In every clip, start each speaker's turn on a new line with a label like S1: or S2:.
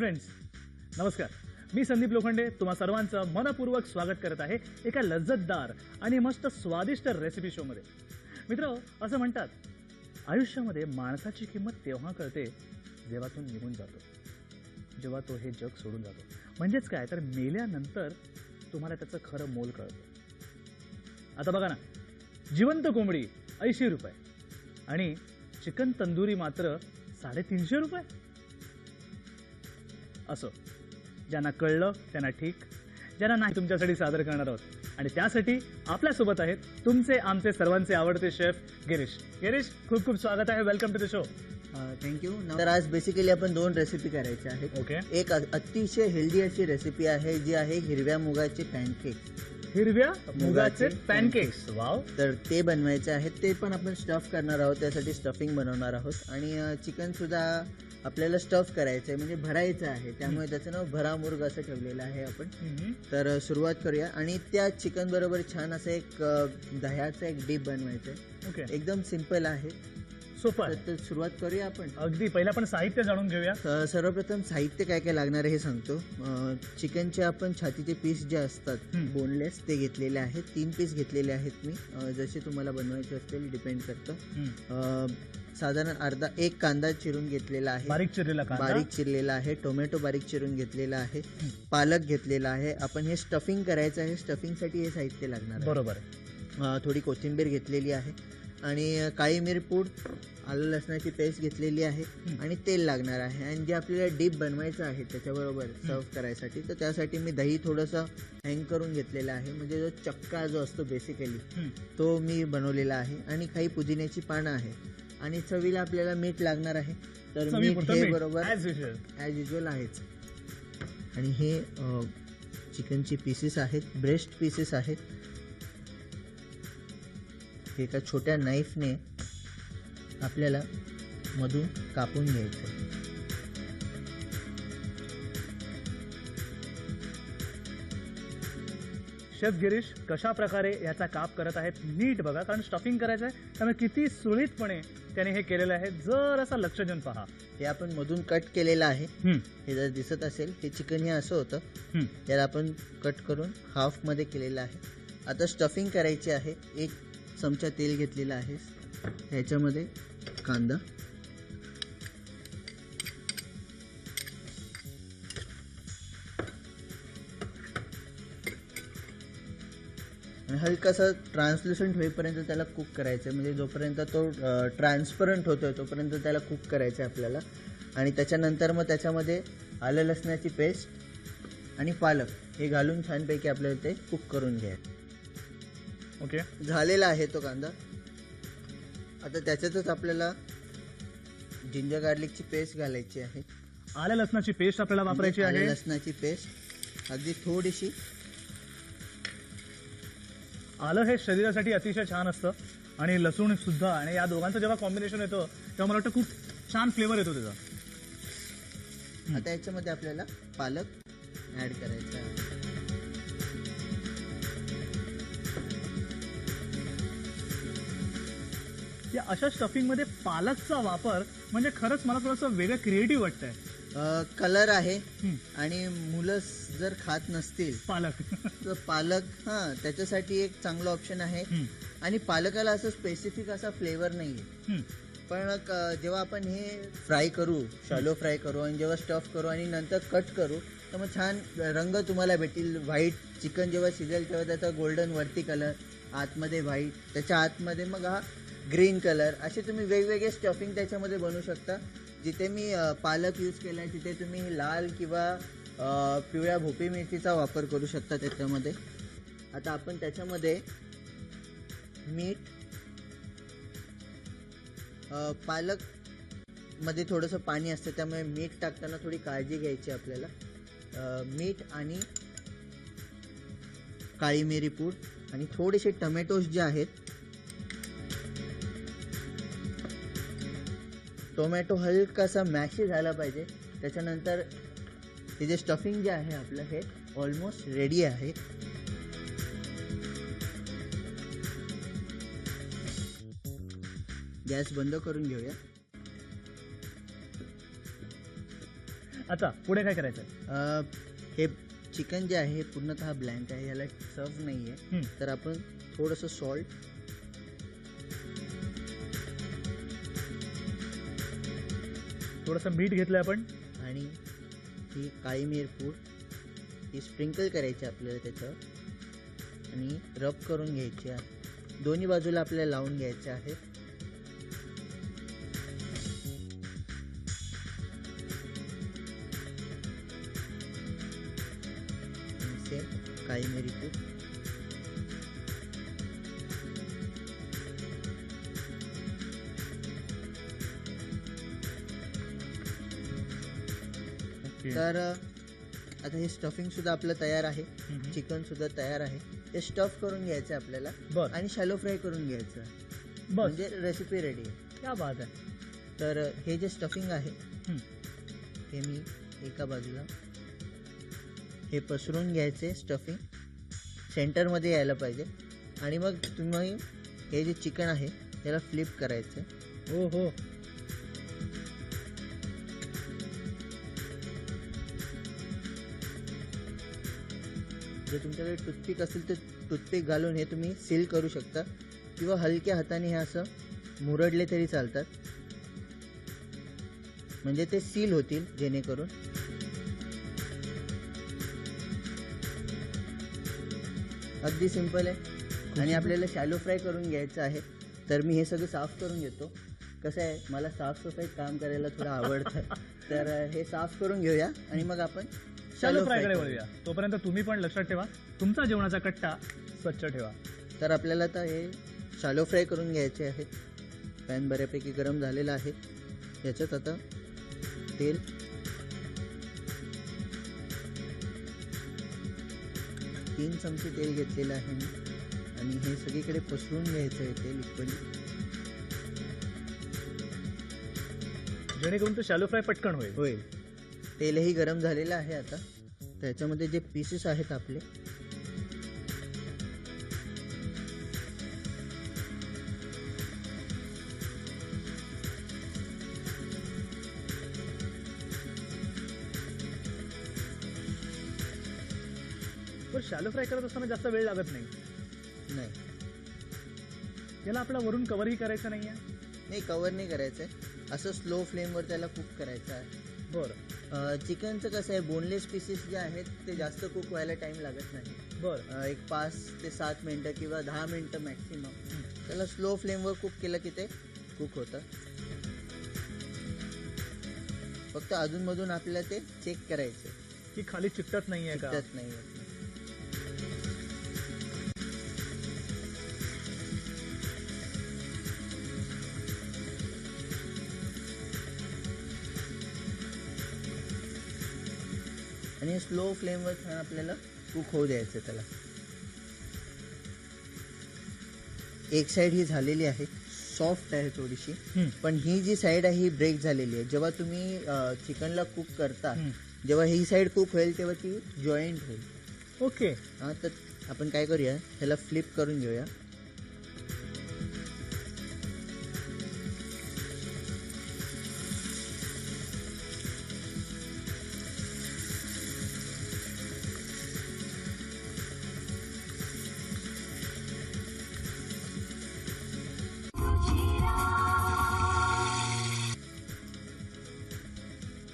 S1: Friends, नमस्कार. मी संदीप लोखंडे तुम्हा सर्वांचं मनपूर्वक स्वागत करत आहे एका लज्जतदार आणि मस्त स्वादिष्ट रेसिपी शोमध्ये. मित्र, असं म्हणतात आयुष्यामध्ये माणसाची किंमत तेव्हा कळते जेव्हा तो निघून जातो, जेव्हा तो हे जग सोडून जातो. म्हणजेच काय तर मेल्यानंतर तुम्हाला त्याचं खरं मोल कळतं. आता बघा ना, जिवंत कोंबडी 80 रुपये आणि चिकन तंदुरी मात्र 350 रुपये. असो, ज्यांना कळलं त्यांना ठीक, ज्यांना नाही तुमच्यासाठी सादर करणार आहोत. आणि त्यासाठी आपल्यासोबत आहेत तुमचे आमचे सर्वांचे आवडते शेफ गिरीश. गिरीश, खूप खूप स्वागत आहे. Welcome to the show.
S2: Thank you. तर आज बेसिकली आपण 2 रेसिपी करायच्या आहेत.
S1: ओके.
S2: एक अतिशय हेल्दी अशी रेसिपी आहे जी आहे हिरव्या मुगाचे पॅनकेक.
S1: हिरव्या मुगाचे पॅनकेक्स. वाव.
S2: तर ते बनवायचे आहेत. ते पण आपण स्टफ करणार आहोत. त्यासाठी स्टफिंग बनवणार आहोत आणि चिकन सुद्धा आपल्याला स्टफ करायचं आहे, म्हणजे भरायचं आहे. त्यामुळे त्याचं नाव भरामुर्ग असं ठेवलेलं आहे आपण. तर सुरुवात करूया. आणि त्या चिकन बरोबर छान असं एक दह्याचं एक डीप बनवायचं आहे.
S1: ओके.
S2: एकदम सिंपल आहे,
S1: सुपर.
S2: तर सुरुवात करूया आपण.
S1: अगदी पहिला आपण साहित्य जाणून घेऊया.
S2: सर्वप्रथम साहित्य काय काय लागणार आहे हे सांगतो. चिकनचे आपण छातीचे पीस जे असतात बोनलेस ते घेतलेले आहेत. 3 पीस घेतलेले आहेत मी. जसे तुम्हाला बनवायचे असतील डिपेंड करतं. साधारण एक कांदा चिरून घेतलेला आहे,
S1: बारीक
S2: चिरलेला आहे. टोमॅटो बारीक चिरून घेतलेला आहे. पालक घेतलेला आहे. आपण हे स्टफिंग करायचं आहे. स्टफिंगसाठी हे साहित्य लागणार.
S1: बरोबर.
S2: थोडी कोथिंबीर घेतलेली आहे आणि काळी मिरपूड, आलं लसणाची पेस्ट घेतलेली आहे आणि तेल लागणार आहे. आणि जे आपल्याला डीप बनवायचं आहे त्याच्याबरोबर सर्व करायसाठी, तर त्यासाठी मी दही थोडंसं हँग करून घेतलेलं आहे. म्हणजे जो चक्का जो असतो बेसिकली तो मी बनवलेला आहे. आणि काही पुदिन्याची पानं आहे. आणि चवीला आपल्याला मीठ लागणार आहे. तर मीठ हे बरोबर ॲज युजल आहेच. आणि हे चिकनचे पीसेस आहेत, ब्रेस्ट पीसेस आहेत. एका छोट्या नाईफने आपल्याला मधून कापून घ्यायचं.
S1: शेफ गिरीश कशा प्रकारे याचा काप करत आहेत नीट बघा, कारण स्टफिंग करायचं आहे. त्यामुळे किती सुरळीतपणे त्याने हे केलेलं आहे. जर असा लक्ष देऊन पहा.
S2: हे आपण मधून कट केलेलं आहे. हे जर दिसत असेल, हे चिकन हे असं होतं. त्याला आपण कट करून हाफ मध्ये केलेलं आहे. आता स्टफिंग करायची आहे. 1 चमचा तेल घेतलेला आहे. ह्याच्यामध्ये कांदा, हलकासा ट्रान्सल्युसंट होईपर्यंत त्याला कुक करायचं आहे. म्हणजे जोपर्यंत तो ट्रान्सपरंट होतोय तोपर्यंत त्याला कुक करायचं आहे आपल्याला. आणि त्याच्यानंतर मग त्याच्यामध्ये आलं लसणाची पेस्ट आणि पालक हे घालून छानपैकी आपल्याला ते कुक करून घ्यायचं.
S1: ओके.
S2: झालेला आहे तो कांदा. आता त्याच्यातच आपल्याला जिंजर गार्लिकची पेस्ट घालायची आहे.
S1: आलं लसणाची पेस्ट आपल्याला वापरायची आहे.
S2: आलं लसणाची पेस्ट अगदी थोडीशी.
S1: आलं हे शरीरासाठी अतिशय छान असतं आणि लसूण सुद्धा. आणि या दोघांचं जेव्हा कॉम्बिनेशन येतं तेव्हा मला वाटतं खूप छान फ्लेवर येतो त्याचा.
S2: आता याच्यामध्ये आपल्याला पालक ऍड करायचा आहे.
S1: या अशा स्टफिंगमध्ये पालकचा वापर म्हणजे खरंच मला थोडंसं वेगळं क्रिएटिव्ह वाटतंय.
S2: कलर आहे. आणि मुलं जर खात नसतील
S1: पालक
S2: तर पालक त्याच्यासाठी एक चांगला ऑप्शन आहे. आणि पालकाला असं स्पेसिफिक असा फ्लेवर नाहीये. पण जेव्हा आपण हे फ्राय करू, शॅलो फ्राय करू आणि जेव्हा स्टफ करू आणि नंतर कट करू तर मग छान रंग तुम्हाला भेटेल. व्हाईट चिकन जेव्हा शिजेल तेव्हा त्याचा गोल्डन वरती कलर, आतमध्ये व्हाईट, त्याच्या आतमध्ये मग हा ग्रीन कलर. असे तुम्ही वेगवेगळे स्टफिंग त्याच्यामध्ये बनवू शकता. जिथे मी पालक यूज केला आहे तिथे तुम्ही लाल किंवा पिवळ्या भोपळी मिरचीचा वापर करू शकता त्याच्यामध्ये. आता आपण त्याच्यामध्ये मीठ, पालकमध्ये थोडंसं पाणी असतं त्यामुळे मीठ टाकताना थोडी काळजी घ्यायची आपल्याला. मीठ आणि काळी मिरी पूड आणि थोडेसे टोमॅटोज जे आहेत, टोमॅटो हलकासा मॅशी झाला पाहिजे. त्याच्यानंतर हे जे स्टफिंग जे आहे आपलं हे ऑलमोस्ट रेडी आहे. गॅस बंद करून घेऊया.
S1: आता पुढे काय करायचं आहे?
S2: हे चिकन जे आहे हे पूर्णतः ब्लँक आहे, याला सर्व नाही आहे. तर आपण थोडंसं सॉल्ट,
S1: थोडंसं मीठ घेतलंय आपण.
S2: आणि ही काळी मिरपूड ही स्प्रिंकल करायची आपल्याला त्याच्यावर आणि रब करून घ्यायची आहे. दोन्ही बाजूला आपल्याला लावून घ्यायचे आहे. सेम काळी मिरपूड, तर आता हे स्टफिंग सुद्धा आपलं तयार आहे, चिकन सुद्धा तयार आहे. ते स्टफ करून घ्यायचं आहे आपल्याला
S1: बर
S2: आणि शॅलो फ्राय करून घ्यायचं आहे.
S1: बस
S2: म्हणजे रेसिपी रेडी आहे.
S1: क्या बात आहे.
S2: तर हे जे स्टफिंग आहे हे मी एका बाजूला हे पसरून घ्यायचे, स्टफिंग सेंटरमध्ये यायला पाहिजे. आणि मग तुम्ही हे जे चिकन आहे त्याला फ्लिप करायचं.
S1: हो हो.
S2: जर तुमच्याकडे टूथपिक असेल तर टूथपिक घालून हे तुम्ही सील करू शकता, किंवा हलक्या हाताने हे असं मुरडले तरी चालतात, म्हणजे ते सील होतील जेणेकरून. अगदी सिंपल आहे. आणि आपल्याला शॅलो फ्राय करून घ्यायचं आहे. तर मी हे सगळं साफ करून घेतो. कसं आहे, मला साफसफाईत काम करायला थोडं आवडतं. तर हे साफ करून घेऊया आणि मग आपण
S1: शॅलो फ्रायकडे वळूया. तोपर्यंत तुम्ही पण लक्षात ठेवा, तुमचा जेवणाचा कट्टा स्वच्छ ठेवा.
S2: तर आपल्याला आता हे शॅलो फ्राय करून घ्यायचे आहेत. पॅन बऱ्यापैकी गरम झालेला आहे. याच्यात आता तेल, तीन चमचे तेल घेतलेलं आहे मी, आणि हे सगळीकडे पसरून घ्यायचं आहे तेल इक्वली,
S1: जेणेकरून तो शॅलो फ्राय पटकन होईल.
S2: होईल. तेलही गरम झालेलं आहे. आता त्याच्यामध्ये जे पीसेस आहेत आपले
S1: पण शॅलो फ्राय करत असताना जास्त वेळ लागत नाही.
S2: नाही
S1: याला आपला वरून कव्हरही करायचं नाहीये.
S2: नाही, कवर नाही करायचं आहे. असं स्लो फ्लेमवर त्याला कुक करायचं आहे.
S1: बरं
S2: चिकनचं कसं आहे, बोनलेस पीसेस जे आहेत ते जास्त कुक व्हायला टाईम लागत नाही.
S1: बरं.
S2: एक 5 ते 7 मिनटं किंवा 10 मिनटं मॅक्सिमम. त्याला स्लो फ्लेमवर कुक केलं की ते कुक होतं. फक्त अधूनमधून आपल्याला ते चेक करायचे
S1: की खाली चिकटत नाहीये का.
S2: चिकटत नाही होत. आणि स्लो फ्लेमवर छान आपल्याला कुक होऊ द्यायचं त्याला. एक साईड ही झालेली आहे, सॉफ्ट आहे थोडीशी, पण ही जी साईड आहे ही ब्रेक झालेली आहे. जेव्हा तुम्ही चिकनला कुक करता, जेव्हा ही साईड कुक होईल तेव्हा ती जॉईंट होईल.
S1: ओके.
S2: हां, तर आपण काय करूया, ह्याला फ्लिप करून घेऊया.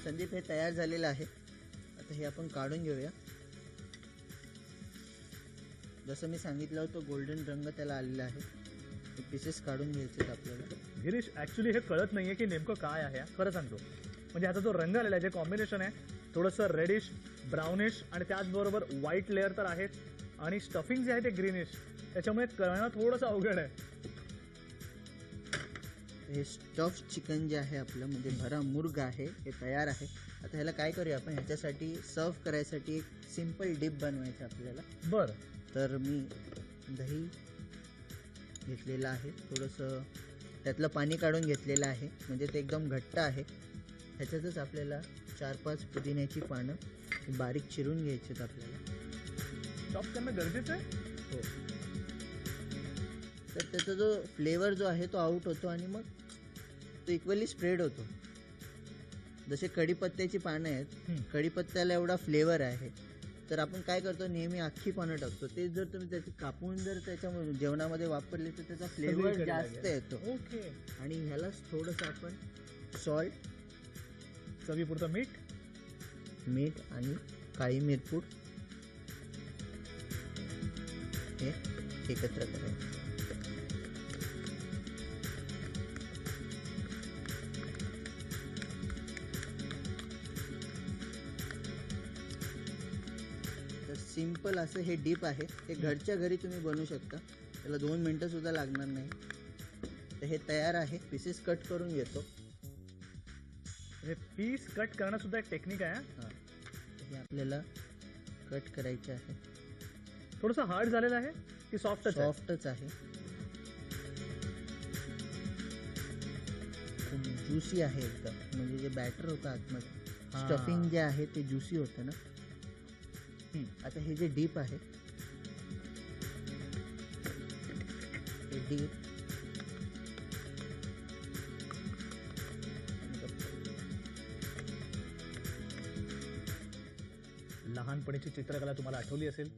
S2: संदीप, हे तयार झालेलं आहे. आता हे आपण काढून घेऊया. जसं मी सांगितलं होतं, गोल्डन रंग त्याला आलेला आहे. हे पीसेस काढून घ्यायचे आहेत आपल्याला.
S1: गिरीश, ॲक्च्युली हे कळत नाहीये की नेमकं काय आहे. खरं सांगतो, म्हणजे आता जो रंग आलेला आहे, जे कॉम्बिनेशन आहे, थोडंसं रेडिश, ब्राउनिश आणि त्याचबरोबर व्हाईट लेअर तर आहेत, आणि स्टफिंग जे आहे ते ग्रीनिश, त्याच्यामुळे कळणं थोडंसं अवघड आहे.
S2: हे स्टफ चिकन जे आहे आपलं, म्हणजे भरा मुर्ग आहे, हे तयार आहे. आता ह्याला काय करूया आपण, ह्याच्यासाठी सर्व करायसाठी एक सिंपल डिप बनवायचं आपल्याला.
S1: बरं.
S2: तर मी दही घेतलेलं आहे, थोडंसं त्यातलं पाणी काढून घेतलेलं आहे, म्हणजे ते एकदम घट्ट आहे. ह्याच्यातच आपल्याला 4-5 पुदिन्याची पानं बारीक चिरून घ्यायची आहेत आपल्याला.
S1: चॉप करणं गरजेचं आहे.
S2: हो. तर त्याचा जो फ्लेवर जो आहे तो आउट होतो आणि मग तो इक्वली स्प्रेड होतो. जसे कढीपत्त्याची पानं आहेत,
S1: हम्म.
S2: कढीपत्त्याला एवढा फ्लेवर आहे, तर आपण काय करतो नेहमी अख्खी पानं टाकतो. ते जर तुम्ही त्याची कापून जर त्याच्यामध्ये जेवणामध्ये वापरले तर त्याचा फ्लेवर
S1: सगळीकडे
S2: जास्त
S1: लागेल.
S2: येतो.
S1: ओके.
S2: आणि ह्यालाच थोडंसं आपण सॉल्ट,
S1: चवीपुरतं मीठ.
S2: मीठ आणि काळी मिरपूड हे एकत्र करायचं. तर सिंपल असं हे डीप आहे. हे घरच्या घरी तुम्ही बनवू शकता. त्याला 2 मिनटं सुद्धा लागणार नाही. तर हे तयार आहे. पीसेस कट करून घेतो.
S1: हे पीस कट करणं सुद्धा एक टेक्निक आहे.
S2: हां, हे आपल्याला कट करायचे आहे.
S1: थोडंसं हार्ड झालेलं आहे की सॉफ्टच आहे?
S2: सॉफ्टच आहे. ज्युसी आहे एकदम. म्हणजे जे बॅटर होतं आतमध्ये,
S1: हां.
S2: स्टफिंग जे आहे ते ज्युसी होतं ना. आता हे जे डीप आहे, हे डीप
S1: लहानपणीची चित्रकला तुम्हाला आठवली असेल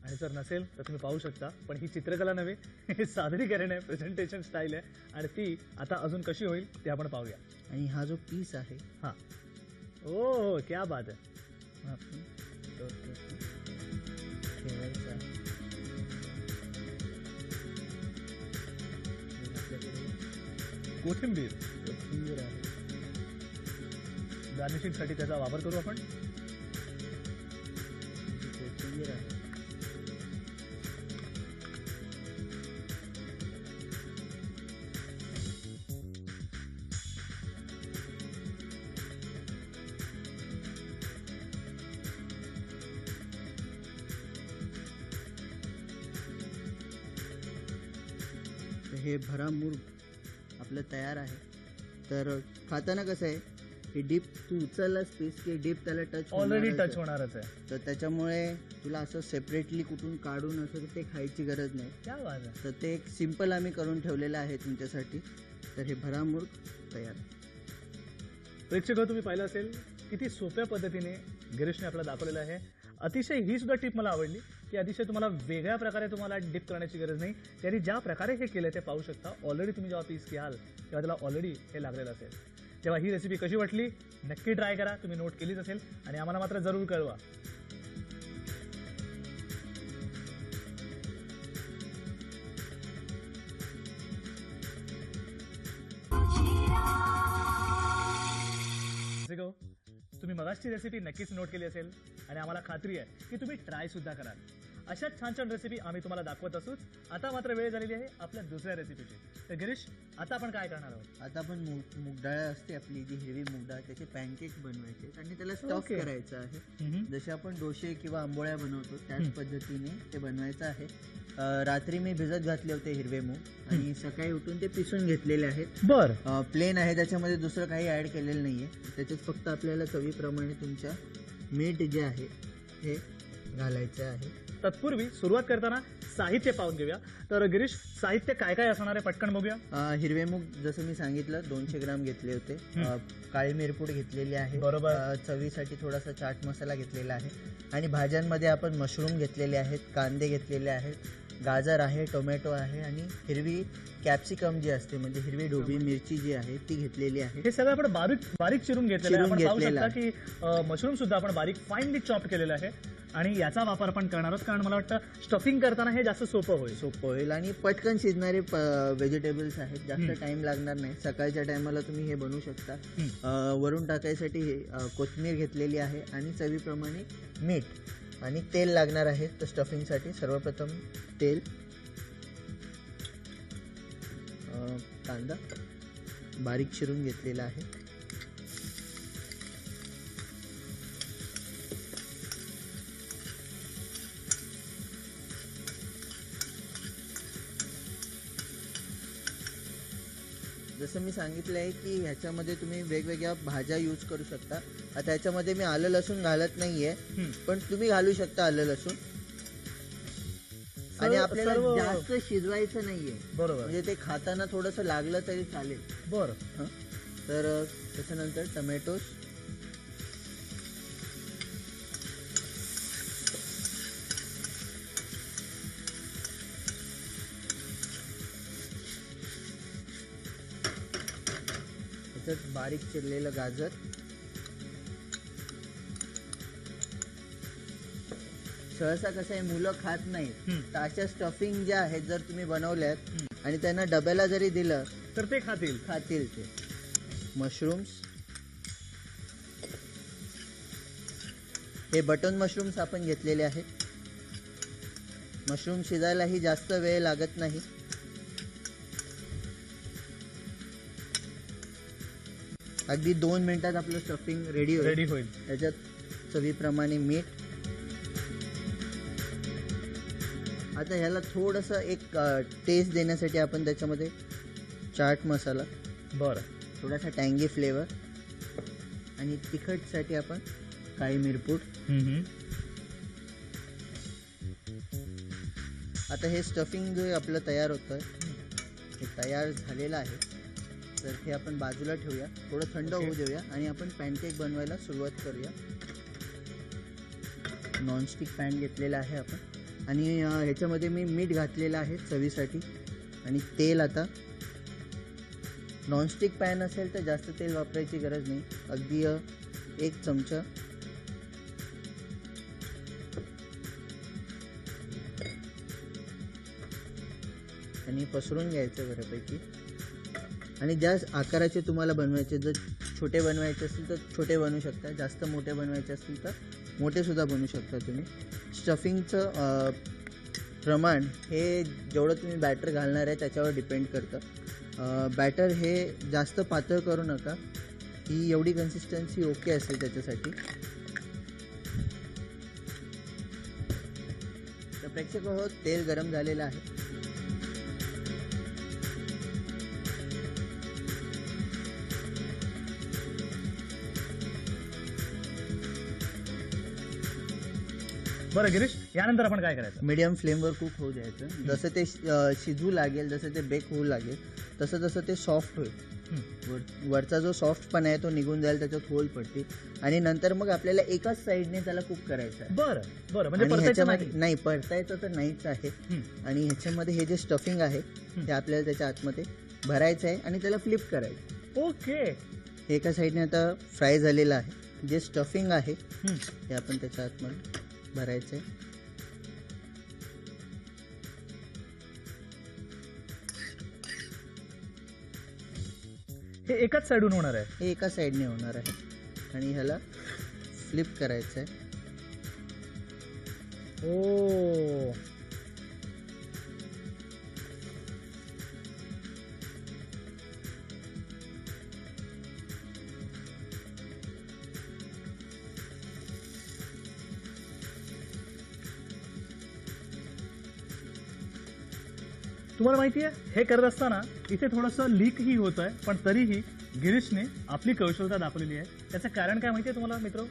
S1: आणि जर नसेल तर तुम्ही पाहू शकता. पण ही चित्रकला नव्हे, हे सादरीकरण आहे, प्रेझेंटेशन स्टाईल आहे. आणि ती आता अजून कशी होईल ते आपण पाहूया.
S2: आणि हा जो पीस आहे
S1: हां. ओ क्या बात आहे.
S2: हा आपण ठेवायचा आहे. आपल्याकडे
S1: कोथिंबीर
S2: कोथिंबीर आहे.
S1: गार्निशिंगसाठी त्याचा वापर करू आपण.
S2: कोथिंबीर आहे. तर हे भरामूर आपलं तयार आहे. तर खाताना कसं आहे, हे डीप तू उचललास पीस की डीप त्याला टच
S1: ऑलरेडी टच होणारच आहे.
S2: तर त्याच्यामुळे तुला असं सेपरेटली कुठून काढून असं ते खायची गरज नाही.
S1: क्या बात आहे.
S2: तर ते एक सिंपल आम्ही करून ठेवलेलं आहे तुमच्यासाठी. तर हे भरामूर तयार.
S1: प्रेक्षक तुम्ही पाहिलं असेल किती सोप्या पद्धतीने गिरीशने आपल्याला दाखवलेलं आहे. अतिशय ही सुद्धा टिप मला आवडली की अतिशय तुम्हाला वेगळ्या प्रकारे तुम्हाला डिप करण्याची गरज नाही. त्यांनी ज्या प्रकारे हे केलं ते पाहू शकता. ऑलरेडी तुम्ही जेव्हा पीस घ्याल तेव्हा त्याला ऑलरेडी हे लागलेलं असेल. तेव्हा ही रेसिपी कशी वाटली नक्की ट्राय करा. तुम्ही नोट केलीच असेल आणि आम्हाला मात्र जरूर कळवा. तुम्ही मगाचची रेसिपी नक्कीच नोट केली असेल आणि आम्हाला खात्री आहे की तुम्ही ट्राय सुद्धा कराल. अशाच छान छान रेसिपी आम्ही तुम्हाला दाखवत असूच. आता मात्र वेळ झालेली आहे आपल्या दुसऱ्या रेसिपीची. तर गिरीश आता आपण काय करणार आहोत?
S2: आता आपण मूगडाळ असते आपली जी हिरवी मूगडाळ, त्याचे पॅनकेक बनवायचे आहेत आणि त्याला स्टफ
S1: Okay.
S2: करायचं आहे. जसे आपण डोसे किंवा आंबोळ्या बनवतो त्याच पद्धतीने ते बनवायचं आहे. रात्री मी भिजत घातले होते हिरवे मूग आणि सकाळी उठून ते पिसून घेतलेले आहेत.
S1: बर.
S2: प्लेन आहे, त्याच्यामध्ये दुसरं काही ऍड केलेलं नाहीये. त्याच्यात फक्त आपल्याला चवीप्रमाणे तुमच्या मीठ जे आहे हे घालायचं आहे.
S1: तत्पूर्वी सुरुवात करताना साहित्य पाहून घेऊया. तर गिरीश साहित्य काय काय असणार आहे पटकन बघूया.
S2: हिरवे मूग जसं मी सांगितलं 200 ग्राम घेतले होते. काळी मिरपूड घेतलेली आहे.
S1: बरोबर.
S2: चवीसाठी थोडासा चाट मसाला घेतलेला आहे. आणि भाज्यांमध्ये आपण मशरूम घेतलेले आहेत, कांदे घेतलेले आहेत, गाजर आहे, टोमॅटो आहे आणि हिरवी कॅप्सिकम जी असते म्हणजे हिरवी ढोबळी मिरची जी आहे ती घेतलेली आहे.
S1: हे सगळं आपण बारीक बारीक चिरून घेतलेलं आहे.
S2: चिरून
S1: आपण पाहू
S2: घेतलेलं
S1: शकता की मशरूम सुद्धा आपण बारीक फाईनली चॉप केलेलं आहे आणि याचा वापर आपण करणार आहोत कारण मला वाटतं स्टफिंग करताना हे जास्त सोपं होईल.
S2: सोपं होईल आणि पटकन शिजणारे व्हेजिटेबल्स आहेत. जास्त टाइम लागणार नाही. सकाळच्या टायमाला तुम्ही हे बनवू शकता. वरून टाकायसाठी कोथिंबीर घेतलेली आहे आणि चवीप्रमाणे मीठ आणि तेल लागणार आहे. तर स्टफिंगसाठी सर्वप्रथम तेल, कांदा बारीक चिरून घेतलेला आहे, जसं मी सांगितलं आहे की ह्याच्यामध्ये तुम्ही वेगवेगळ्या भाज्या यूज करू शकता. आता ह्याच्यामध्ये मी आलं लसूण घालत नाहीये, पण तुम्ही घालू शकता आलं लसूण. आणि आपल्याला जास्त शिजवायचं नाहीये.
S1: बरोबर.
S2: म्हणजे ते खाताना थोडंसं लागलं तरी चालेल.
S1: बरं.
S2: तर त्याच्यानंतर टमॅटोज, त्याच्यात बारीक चिरलेलं गाजर, सहसा कसं आहे मुलं खात नाहीत, तर अशा स्टफिंग ज्या आहेत जर तुम्ही बनवल्यात आणि त्यांना डब्याला जरी दिलं
S1: तर ते खातील.
S2: ते. मशरूम्स, हे बटन मशरूम्स आपण घेतलेले आहेत. मशरूम शिजायलाही जास्त वेळ लागत नाही. अगदी 2 मिनिटात आपलं स्टफिंग रेडी
S1: होईल.
S2: त्याच्यात चवीप्रमाणे मीठ. आता ह्याला थोडंसं एक टेस्ट देण्यासाठी आपण त्याच्यामध्ये चाट मसाला,
S1: बरं,
S2: थोडासा टँगी फ्लेवर, आणि तिखटसाठी आपण काळी मिरपूड. आता हे स्टफिंग जे आपलं तयार होतं हे तयार झालेलं आहे, तर हे आपण बाजूला ठेवूया, थोडं थंड होऊ देऊया आणि आपण पॅनकेक बनवायला सुरुवात करूया. नॉनस्टिक पॅन घेतलेला आहे आपण आणि ह्याच्यामध्ये मी मीठ घातलेलं आहे चवीसाठी आणि तेल. आता नॉनस्टिक पॅन असेल तर जास्त तेल वापरायची गरज नाही, अगदी 1 चमचा. आणि पसरून घ्यायचं बऱ्यापैकी. आणि ज्या आकाराचे तुम्हाला बनवायचे, जर छोटे बनवायचे असतील तर छोटे बनवू शकता, जास्त मोठे बनवायचे असतील तर मोठे सुद्धा बनवू शकता तुम्ही. स्टफिंगचं प्रमाण हे जेवढं तुम्ही बॅटर घालणार आहे त्याच्यावर डिपेंड करतं. बॅटर हे जास्त पातळ करू नका, ही एवढी कन्सिस्टन्सी ओके असेल त्याच्यासाठी. तर प्रेक्षक हो, तेल गरम झालेलं आहे.
S1: बरं गिरीश, यानंतर आपण काय करायचं?
S2: मीडियम फ्लेमवर कुक होऊ द्यायचं. जसं ते शिजू लागेल, जसं ते बेक होऊ लागेल, तसं तसं ते सॉफ्ट होईल. वरचा जो सॉफ्टपणा आहे तो निघून जाईल, त्याच्यात होल पडतील आणि नंतर मग आपल्याला एकाच साईडने त्याला कुक करायचं आहे.
S1: बरं, म्हणजे परतायचं
S2: नाही, परतायचं तर नाहीच आहे. आणि ह्याच्यामध्ये हे जे स्टफिंग आहे ते आपल्याला त्याच्या आतमध्ये भरायचं आहे आणि त्याला फ्लिप करायचं.
S1: ओके.
S2: हे एका साईडने आता फ्राय झालेलं आहे. जे स्टफिंग आहे ते आपण त्याच्या आतमध्ये भरायचं आहे.
S1: हे एकाच साईडून होणार आहे?
S2: हे एका साईडने होणार आहे आणि ह्याला फ्लिप करायचं आहे.
S1: ओ, तुम्हाला माहिती आहे, हे करत असताना इथे थोडंसं लीकही होत आहे, पण तरीही गिरीशने आपली कौशलता दाखवलेली आहे. त्याचं कारण काय माहिती आहे तुम्हाला मित्र?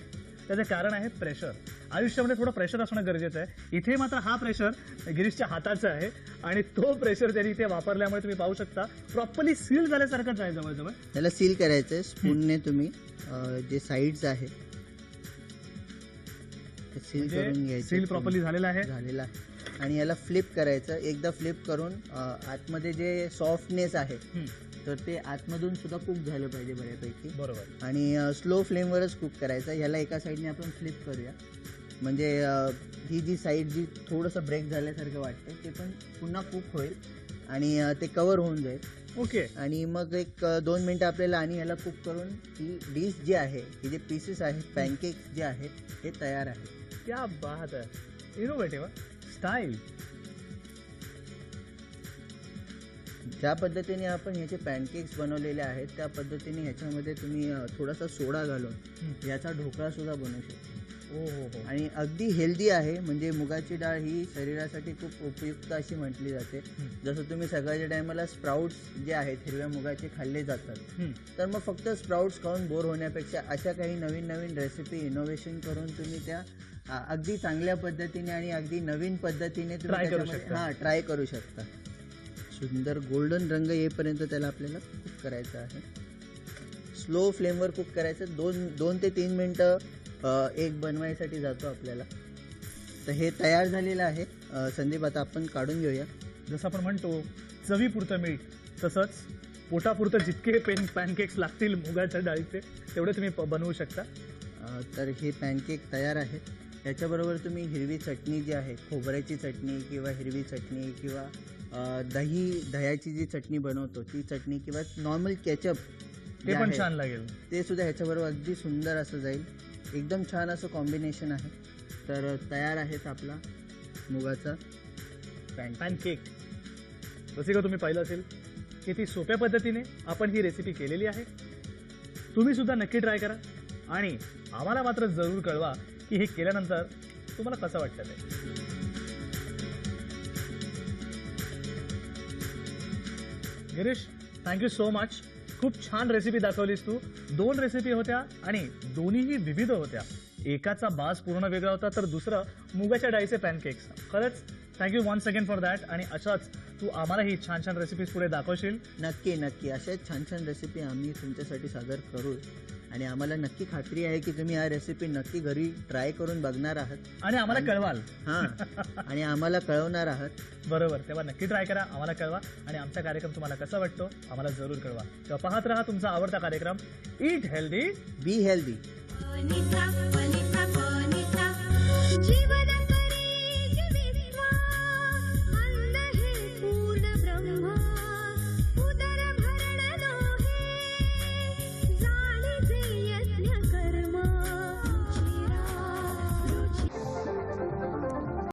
S1: त्याचं कारण आहे प्रेशर. आयुष्यामध्ये थोडं प्रेशर असणं गरजेचं आहे. इथे मात्र हा प्रेशर गिरीशच्या हाताचा आहे आणि तो प्रेशर त्यांनी इथे वापरल्यामुळे तुम्ही पाहू शकता प्रॉपरली सील झाल्यासारखंच आहे जवळजवळ.
S2: त्याला सील करायचं आहे. स्पूनने तुम्ही जे साईड्स आहे ते सील करून घ्यायचे.
S1: सील प्रॉपरली झालेला आहे.
S2: आणि याला फ्लिप करायचं. एकदा फ्लिप करून आतमध्ये जे सॉफ्टनेस आहे तर ते आतमधून सुद्धा कुक झालं पाहिजे बऱ्यापैकी.
S1: बरोबर.
S2: आणि स्लो फ्लेमवरच कुक करायचं. ह्याला एका साईडने आपण फ्लिप करूया, म्हणजे ही जी साईड जी थोडंसं ब्रेक झाल्यासारखं वाटते ते पण पुन्हा कुक होईल आणि ते कवर होऊन जाईल.
S1: ओके.
S2: आणि मग एक 2 मिनटं आपल्याला आणि ह्याला कुक करून ही डिश जी आहे, ही जे पीसेस आहेत, पॅनकेक जे आहेत हे तयार आहे.
S1: क्या बात आहे, इनोव्हेटिव्ह स्टाईल.
S2: ज्या पद्धतीने आपण ह्याचे पॅनकेक्स बनवलेले आहेत त्या पद्धतीने ह्याच्यामध्ये तुम्ही थोडासा सोडा घालून याचा ढोकळा सुद्धा बनवू शकता.
S1: हो.
S2: आणि अगदी हेल्दी आहे. म्हणजे मुगाची डाळ ही शरीरासाठी खूप उपयुक्त अशी म्हटली जाते. जसं तुम्ही सकाळच्या टायमाला स्प्राउट्स जे आहेत हिरव्या मुगाचे खाल्ले जातात, तर मग फक्त स्प्राउट्स खाऊन बोर होण्यापेक्षा अशा काही नवीन नवीन रेसिपी इनोव्हेशन करून तुम्ही त्या अगदी चांगल्या पद्धतीने आणि अगदी नवीन पद्धतीने तुम्ही ट्राय करू शकता. सुंदर गोल्डन रंग येईपर्यंत त्याला आपल्याला कुक करायचं आहे. स्लो फ्लेमवर कुक करायचं. 2 ते 3 मिनटं एग बनवायसाठी जातो आपल्याला. तर हे तयार झालेलं आहे. संदीप आता आपण काढून घेऊया.
S1: जसं आपण म्हणतो चवीपुरतं मीठ, तसंच पोटापुरतं जितके पॅनकेक्स लागतील मुगाच्या डाळीचे तेवढे तुम्ही बनवू शकता.
S2: तर हे पॅनकेक तयार आहे. याच्याबरोबर तुम्ही हिरवी चटणी जी आहे, खोबऱ्याची चटणी किंवा हिरवी चटणी किंवा दह्याची जी चटणी बनवतो ती चटणी किंवा नॉर्मल केचप
S1: ते पण छान लागेल.
S2: ते सुद्धा ह्याच्याबरोबर अगदी सुंदर असं जाईल. एकदम छान असं कॉम्बिनेशन आहे. तर तयार आहेच आपला मुगाचा
S1: पॅनकेक. जसे का तुम्ही पाहिलं असेल किती सोप्या पद्धतीने आपण ही रेसिपी केलेली आहे. तुम्ही सुद्धा नक्की ट्राय करा आणि आम्हाला मात्र जरूर कळवा की हे केल्यानंतर तुम्हाला कसं वाटतं ते. Girish, thank you so much. खूप छान रेसिपी दाखवलीस तू. 2 रेसिपी होत्या आणि दोन्हीही विविध होत्या. एकाचा बास पूर्ण वेगळा होता तर दुसरं मुगाच्या डाळीचे पॅनकेक्स. खरंच thank you once again for that. आणि अशाच तू आम्हालाही छान छान रेसिपीज पुढे दाखवशील.
S2: नक्की अशाच छान छान रेसिपी आम्ही तुमच्यासाठी सादर करू. आणि आम्हाला नक्की खात्री आहे की तुम्ही या रेसिपी नक्की घरी ट्राय करून बघणार आहात
S1: आणि आम्हाला कळवाल.
S2: आणि आम्हाला कळवणार आहात.
S1: बरोबर. तेव्हा नक्की ट्राय करा, आम्हाला कळवा आणि आमचा कार्यक्रम तुम्हाला कसा वाटतो आम्हाला जरूर कळवा. तेव्हा पाहत राहा तुमचा आवडता कार्यक्रम eat healthy
S2: be healthy.
S3: Jeevan